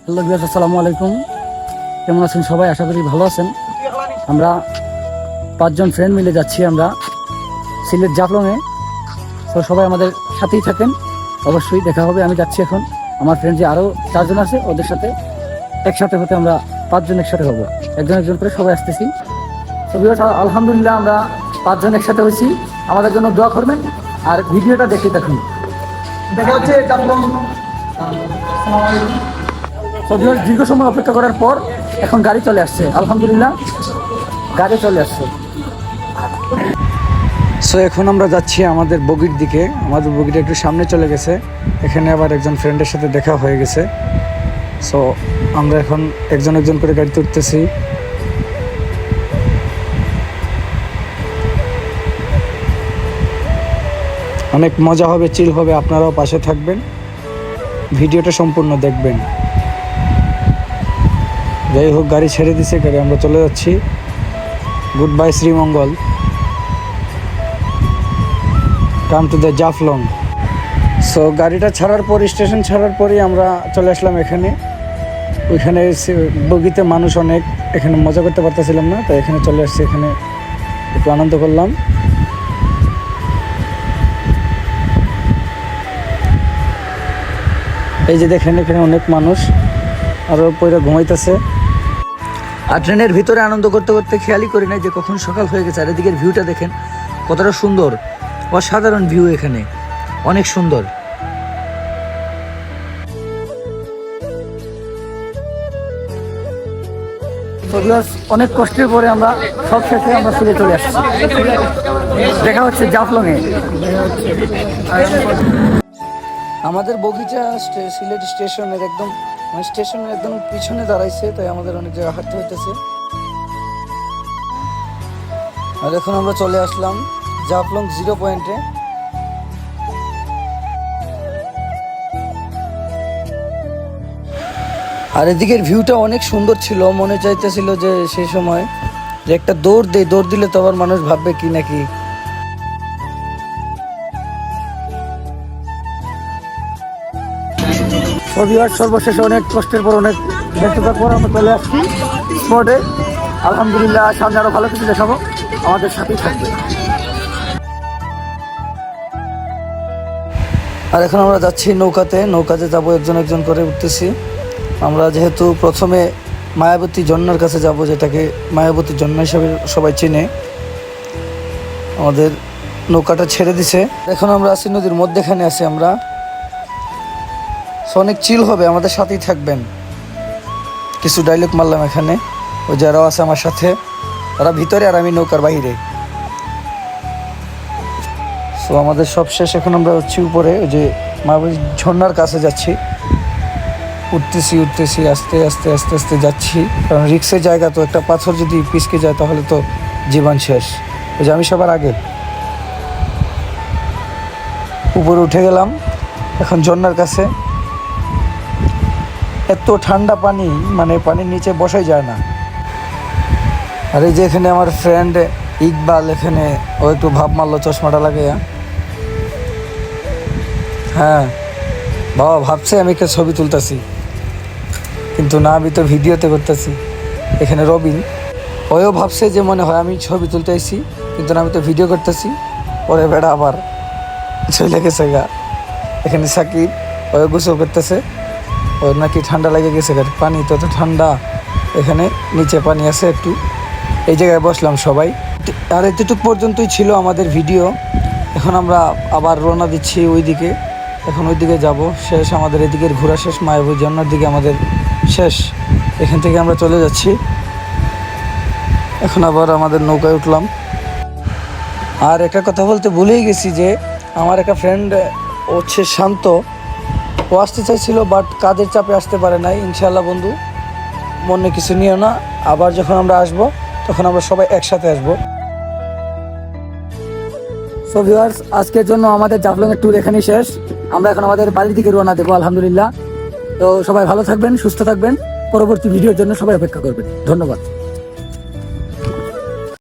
Hello viewers, আসসালামু আলাইকুম। কেমন আছেন সবাই? আশা করি ভালো আছেন। আমরা 5 জন ফ্রেন্ড মিলে যাচ্ছি আমরা সিলেট জাফলংয়ে। তো সবাই আমাদের সাথেই থাকেন, অবশ্যই দেখা হবে। আমি যাচ্ছি এখন, আমার ফ্রেন্ড যে আরও 4 জন আছে ওদের সাথে একসাথে হতে আমরা 5 জন একসাথে হবো, একজন একজন করে সবাই আসতেছি। তো ভিউয়ার্স, আলহামদুলিল্লাহ আমরা 5 জন একসাথে হয়েছি। আমাদের জন্য দোয়া করবেন আর ভিডিওটা দেখে থাকুন। দেখা হচ্ছে জাফলং। দীর্ঘ সময় অপেক্ষা করার পর এখন গাড়ি চলে আসছে, আলহামদুলিল্লাহ গাড়ি চলে আসছে। সো এখন আমরা যাচ্ছি আমাদের বগির দিকে। আমাদের বগিটা একটু সামনে চলে গেছে, এখানে আবার একজন ফ্রেন্ডের সাথে দেখা হয়ে গেছে। সো আমরা এখন একজন একজন করে গাড়িতে উঠতেছি। অনেক মজা হবে, চিল হবে, আপনারাও পাশে থাকবেন, ভিডিওটা সম্পূর্ণ দেখবেন। যাই হোক, গাড়ি ছেড়ে দিছে, গাড়ি আমরা চলে যাচ্ছি। Goodbye Sreemangal, come to the Jaflong. So গাড়িটা ছাড়ার পর, স্টেশন ছাড়ার পরই আমরা চলে আসলাম এখানে। ওইখানে বগিতে মানুষ অনেক, এখানে মজা করতে পারতেছিলাম না, তাই এখানে চলে আসছি, এখানে একটু আনন্দ করলাম। এই যে দেখেন, এখানে অনেক মানুষ আরও পরে ঘুমাইতেছে। আর ট্রেনের ভিতরে আনন্দ করতে করতে খেয়ালই করি নাই যে কখন সকাল হয়ে গেছে। আর এদিকের ভিউটা দেখেন কতটা সুন্দর, অসাধারণ ভিউ, এখানে অনেক সুন্দর। অনেক কষ্টের পরে আমরা সব শেষে আমরা ফিরে চলে আসছি। দেখা হচ্ছে জাফলংয়ে। আমাদের বগিচা সিলেট স্টেশনের একদম স্টেশনের একদম পিছনে দাঁড়াইছে, তাই আমাদের অনেক জায়গা হাঁটতে হইতেছে। আর এখন আমরা চলে আসলাম জাফলং 0 পয়েন্টে। আর এদিকের ভিউটা অনেক সুন্দর ছিল, মনে চাইতেছিল যে সেই সময় যে একটা দৌড় দিলে তো আবার মানুষ ভাববে কি নাকি। সর্বশেষে অনেক কষ্টের পর, অনেক ব্যস্ততার পর আমরা চলে আসছি স্পটে। আলহামদুলিল্লাহ, সামনে আরো ভালো কিছু দেখাবো, আমাদের সাথেই থাকবে। আর এখন আমরা যাচ্ছি নৌকাতে যাবো, একজন একজন করে উঠতেছি আমরা। যেহেতু প্রথমে মায়াবতী ঝর্ণার কাছে যাব, যেটাকে মায়াবতী ঝর্ণা হিসাবে সবাই চেনে। আমাদের নৌকাটা ছেড়ে দিছে, এখন আমরা আছি নদীর মধ্যেখানে আছি আমরা। অনেক চিল হবে, আমাদের সাথেই থাকবেন। কিছু ডায়লগ মারলাম এখানে, ওই যারাও আছে আমার সাথে, ওরা ভিতরে আর আমি নৌকার বাইরে। সো আমাদের সব শেষ, এখন আমরা হচ্ছি উপরে, ওই যে মায়াবতী ঝর্ণার কাছে যাচ্ছি। উঠতেছি আস্তে আস্তে আস্তে আস্তে যাচ্ছি, কারণ রিক্সের জায়গা তো, একটা পাথর যদি পিছকে যায় তাহলে তো জীবন শেষ। ওই যে আমি সবার আগে উপরে উঠে গেলাম, এখন ঝর্ণার কাছে। এত ঠান্ডা পানি, মানে পানির নিচে বসাই যায় না। আর এই যে এখানে আমার ফ্রেন্ড ইকবাল, এখানে ও একটু ভাব মারলো চশমাটা লাগাইয়া। হ্যাঁ বাবা, ভাবছে আমি একটা ছবি তুলতেছি, কিন্তু না, আমি তো ভিডিওতে করতেছি। এখানে রবিন, ওও ভাবছে যে মনে হয় আমি ছবি তুলতে আসছি, কিন্তু না, আমি তো ভিডিও করতেছি। পরে বেড়া আবার চলে গেছে গা। এখানে সাকিব, ও গোসল করতেছে, ওর নাকি ঠান্ডা লেগে গেছে, পানি তো ঠান্ডা। এখানে নিচে পানি আছে একটু, এই জায়গায় বসলাম সবাই। আর এতটুকু পর্যন্তই ছিল আমাদের ভিডিও। এখন আমরা আবার রওনা দিচ্ছি ওইদিকে, এখন ওইদিকে যাব। শেষ আমাদের এদিকের ঘোরা শেষ, মায়াবতী ঝর্ণার দিকে আমাদের শেষ। এখান থেকে আমরা চলে যাচ্ছি। এখন আবার আমাদের নৌকায় উঠলাম। আর একটা কথা বলতে ভুলেই গেছি যে আমার একটা ফ্রেন্ড হচ্ছে শান্ত, ও আসতে চাইছিল, বাট কাজের চাপে আসতে পারে নাই। ইনশাআল্লাহ বন্ধু, মনে কিছু নিও না, আবার যখন আমরা আসবো তখন আমরা সবাই একসাথে আসবো। সো ভিউয়ার্স, আজকের জন্য আমাদের জাফলংয়ের ট্যুর এখানেই শেষ। আমরা এখন আমাদের বাড়ির দিকে রওনা দেবো, আলহামদুলিল্লাহ। তো সবাই ভালো থাকবেন, সুস্থ থাকবেন, পরবর্তী ভিডিওর জন্য সবাই অপেক্ষা করবেন। ধন্যবাদ।